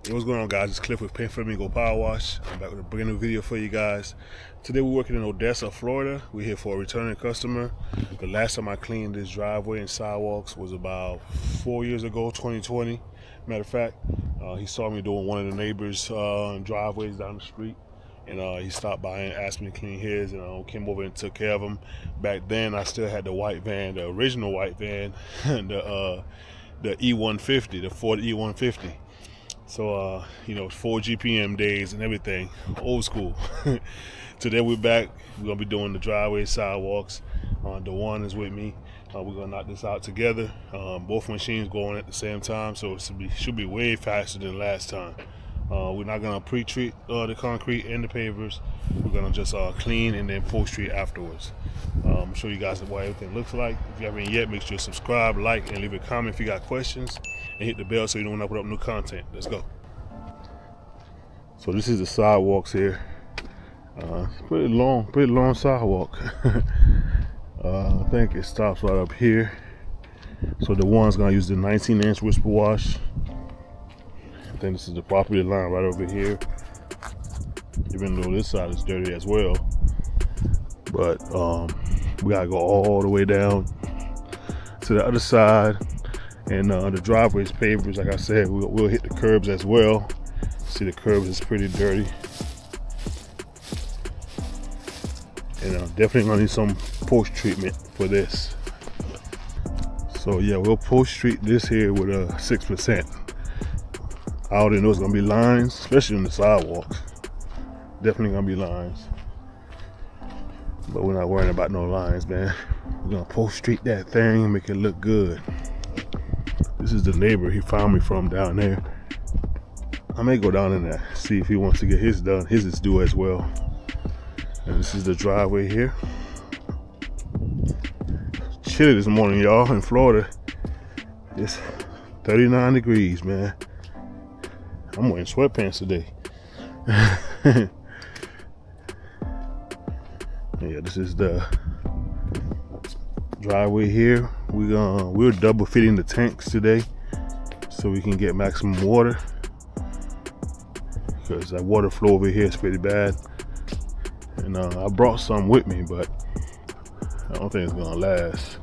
Hey, what's going on, guys? It's Cliff with Paint Flamingo Power Wash. I'm back with a brand new video for you guys. Today we're working in Odessa, Florida. We're here for a returning customer. The last time I cleaned this driveway and sidewalks was about 4 years ago, 2020. Matter of fact, he saw me doing one of the neighbors' driveways down the street, and he stopped by and asked me to clean his, and came over and took care of him. Back then, I still had the white van, the original white van, the E150, the Ford E150. So, 4 GPM days and everything, old school. Today we're back. We're going to be doing the driveway sidewalks. DeJuan is with me. We're going to knock this out together. Both machines going at the same time, so it should be way faster than last time. We're not going to pre-treat the concrete and the pavers. We're going to just clean and then post-treat afterwards. I'll show you guys what everything looks like. If you haven't yet, make sure you subscribe, like, and leave a comment if you got questions. And hit the bell so you know when I put up new content. Let's go. So this is the sidewalks here. Pretty long sidewalk. I think it stops right up here. So DeJuan's gonna use the 19-inch whisper wash. I think this is the property line right over here. Even though this side is dirty as well. But we gotta go all the way down to the other side. And the driveway's pavers, like I said, we'll hit the curbs as well. See, the curbs is pretty dirty. And definitely gonna need some post treatment for this. So yeah, we'll post treat this here with a 6%. I already know it's gonna be lines, especially on the sidewalks. Definitely gonna be lines. But we're not worrying about no lines, man. We're gonna post treat that thing and make it look good. This is the neighbor he found me from down there. I may go down in there, see if he wants to get his done. His is due as well. And this is the driveway here. Chilly this morning, y'all, in Florida. It's 39 degrees, man. I'm wearing sweatpants today. Yeah, this is the driveway here. We're double fitting the tanks today so we can get maximum water, because that water flow over here is pretty bad. And I brought some with me, but I don't think it's gonna last.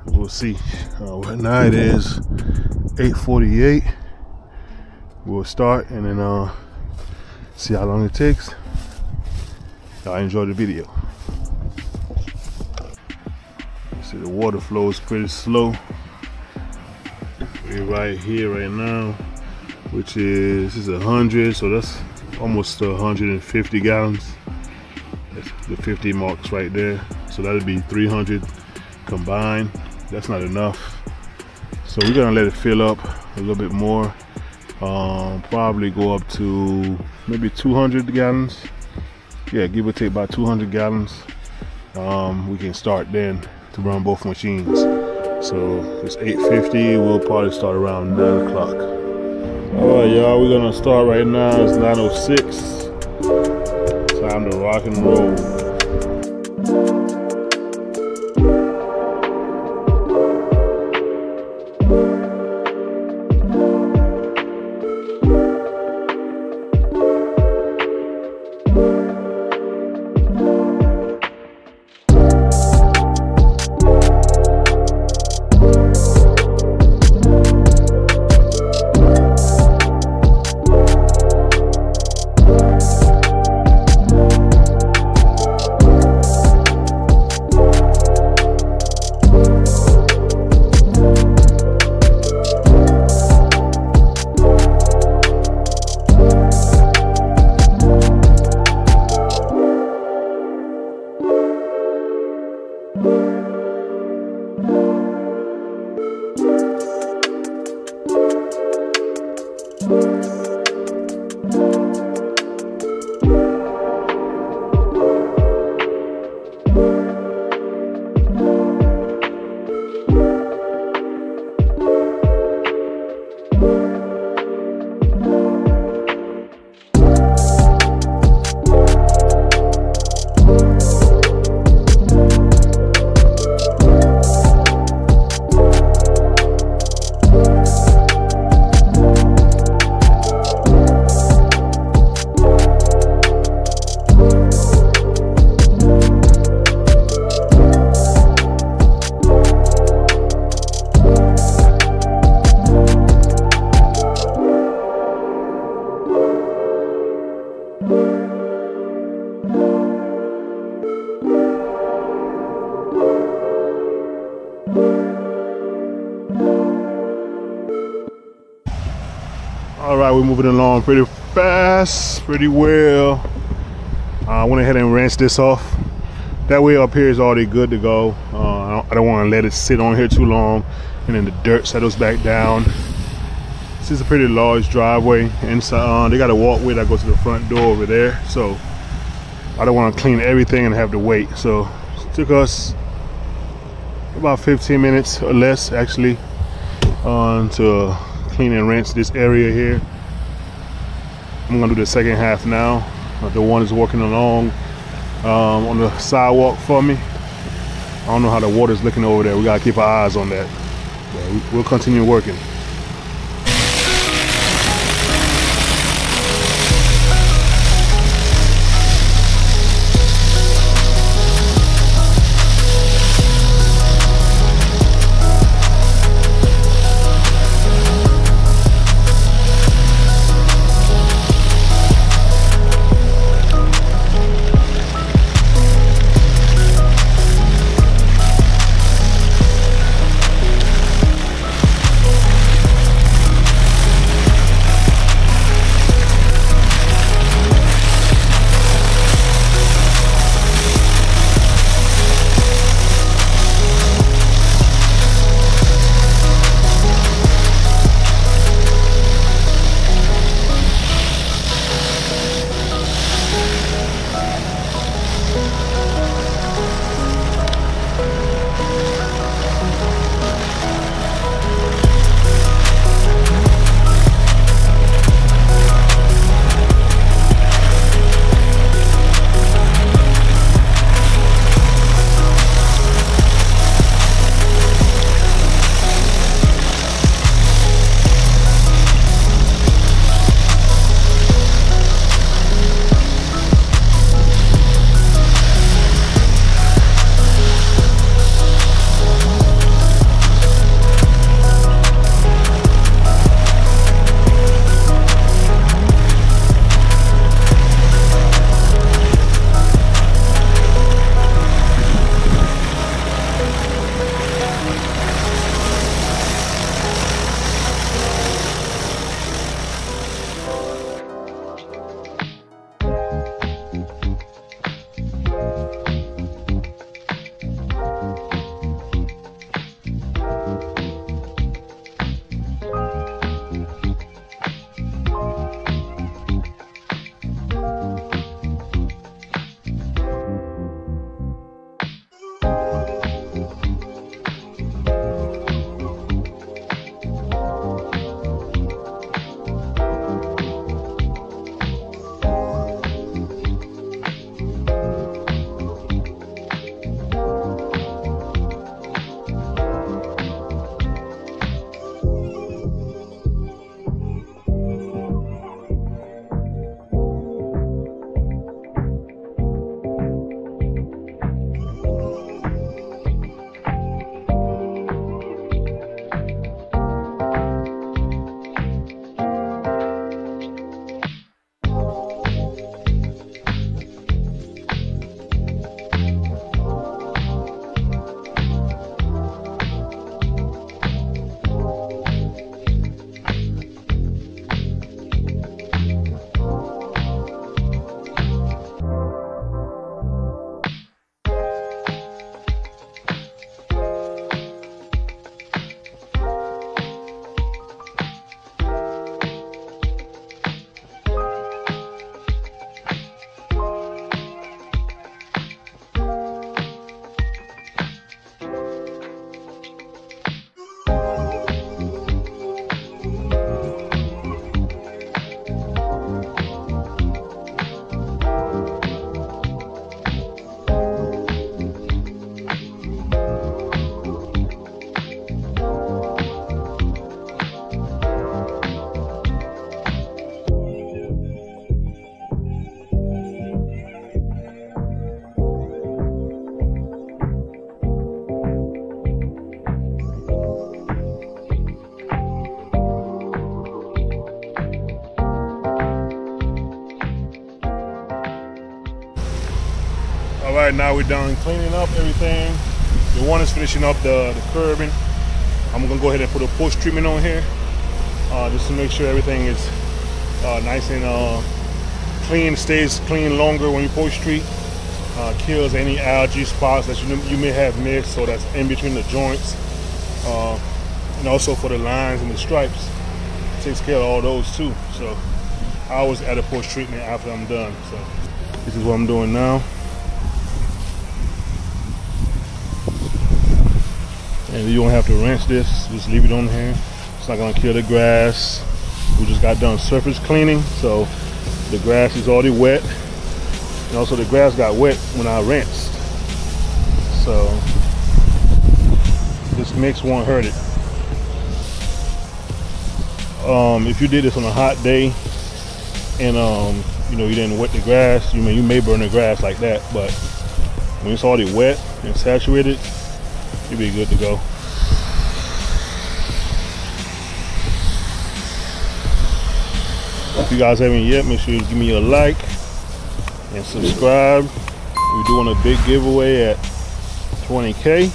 We'll see. Right now it is 8:48. We'll start and then see how long it takes. Y'all enjoy the video. See, the water flow is pretty slow. We're right here right now, which is, this is 100, so that's almost 150 gallons. That's the 50 marks right there. So that'll be 300 combined. That's not enough. So we're gonna let it fill up a little bit more. Probably go up to maybe 200 gallons. Yeah, give or take about 200 gallons. We can start then to run both machines. So it's 8:50. We'll probably start around 9 o'clock. All right, y'all, we're gonna start right now. It's 9:06. Time to rock and roll. All right, we're moving along pretty fast, pretty well. I went ahead and rinsed this off. That way up here is already good to go. I don't want to let it sit on here too long and then the dirt settles back down. This is a pretty large driveway, and so, they got a walkway that goes to the front door over there. So I don't want to clean everything and have to wait. So it took us about 15 minutes or less actually to clean and rinse this area here. I'm gonna do the second half now. The one is walking along on the sidewalk for me. I don't know how the water's looking over there. We gotta keep our eyes on that. But we'll continue working. All right, now we're done cleaning up everything. The one is finishing up the curbing. I'm gonna go ahead and put a post treatment on here, just to make sure everything is nice and clean, stays clean longer when you post treat. Kills any algae spots that you may have missed, so that's in between the joints, and also for the lines and the stripes. It takes care of all those too. So I always add a post treatment after I'm done. So this is what I'm doing now. And you don't have to rinse this, just leave it on here. It's not gonna kill the grass. We just got done surface cleaning, so the grass is already wet. And also the grass got wet when I rinsed. So this mix won't hurt it. If you did this on a hot day and you know, you didn't wet the grass, you may burn the grass like that, but when it's already wet and saturated, you'll be good to go. If you guys haven't yet, make sure you give me a like and subscribe. We're doing a big giveaway at 20K.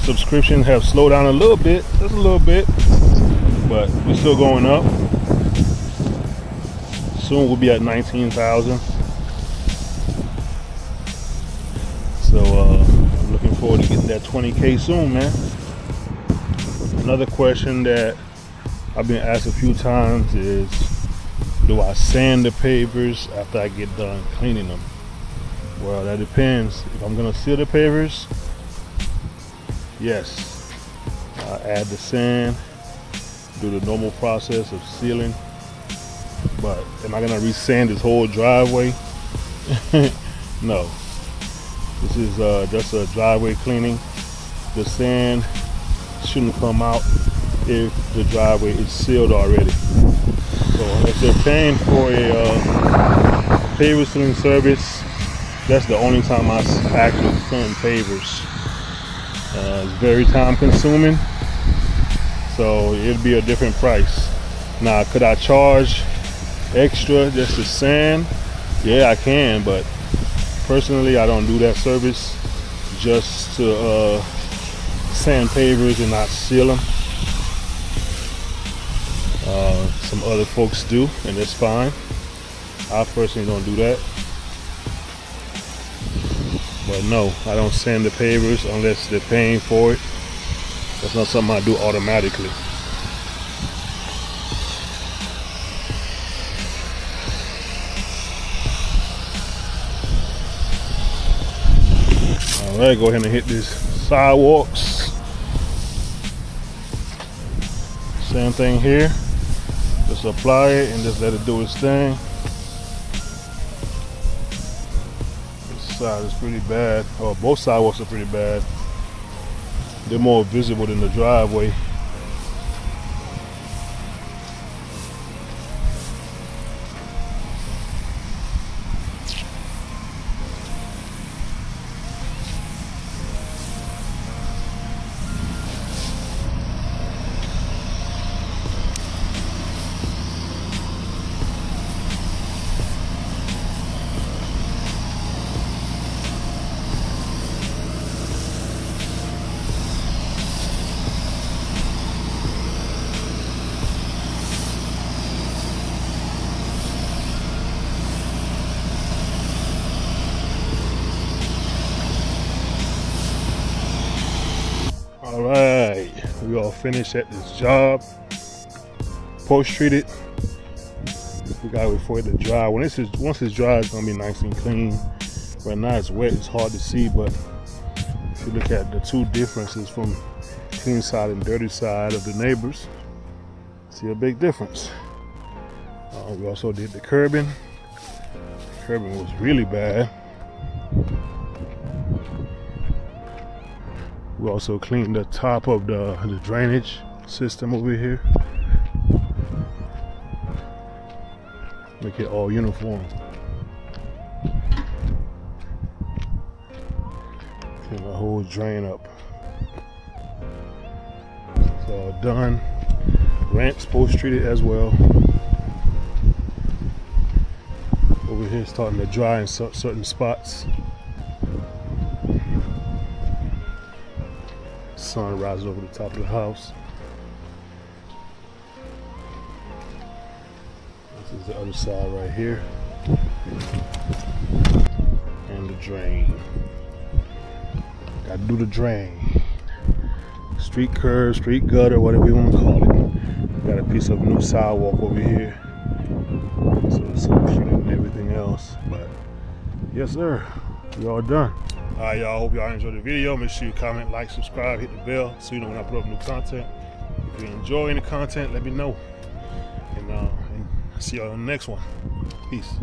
Subscriptions have slowed down a little bit, just a little bit, but we're still going up. Soon we'll be at 19,000. So I'm looking forward to getting that 20K soon, man. Another question that I've been asked a few times is, do I sand the pavers after I get done cleaning them? Well, that depends. If I'm gonna seal the pavers, yes, I add the sand, do the normal process of sealing. But am I gonna re-sand this whole driveway? No. This is just a driveway cleaning. The sand shouldn't come out if the driveway is sealed already. So unless they're paying for a paver sealing service, that's the only time I actually sand pavers. It's very time consuming, so it'd be a different price. Now, could I charge extra just to sand? Yeah, I can, but personally I don't do that service, just to sand pavers and not seal them. Some other folks do, and that's fine. I personally don't do that. But no, I don't sand the pavers unless they're paying for it. That's not something I do automatically. All right, go ahead and hit these sidewalks. Same thing here. Just apply it and just let it do its thing. This side is pretty bad. Oh, both sidewalks are pretty bad. They're more visible than the driveway. All right, we all finished at this job. Post treated. We gotta wait for it to dry. Once it's dry, it's gonna be nice and clean. Right now it's wet, it's hard to see, but if you look at the two differences from clean side and dirty side of the neighbors, see a big difference. We also did the curbing. The curbing was really bad. We also cleaned the top of the drainage system over here. Make it all uniform. Clean the whole drain up. It's all done. Ramps post treated as well. Over here, it's starting to dry in certain spots. sun rises over the top of the house. This is the other side right here. And the drain. Gotta do the drain. Street curb, street gutter, whatever you want to call it. Got a piece of new sidewalk over here. So it's clean and everything else. But yes sir, we all done. Alright y'all, hope y'all enjoyed the video. Make sure you comment, like, subscribe, hit the bell so you know when I put up new content. If you enjoy any content, let me know. And I'll see y'all on the next one. Peace.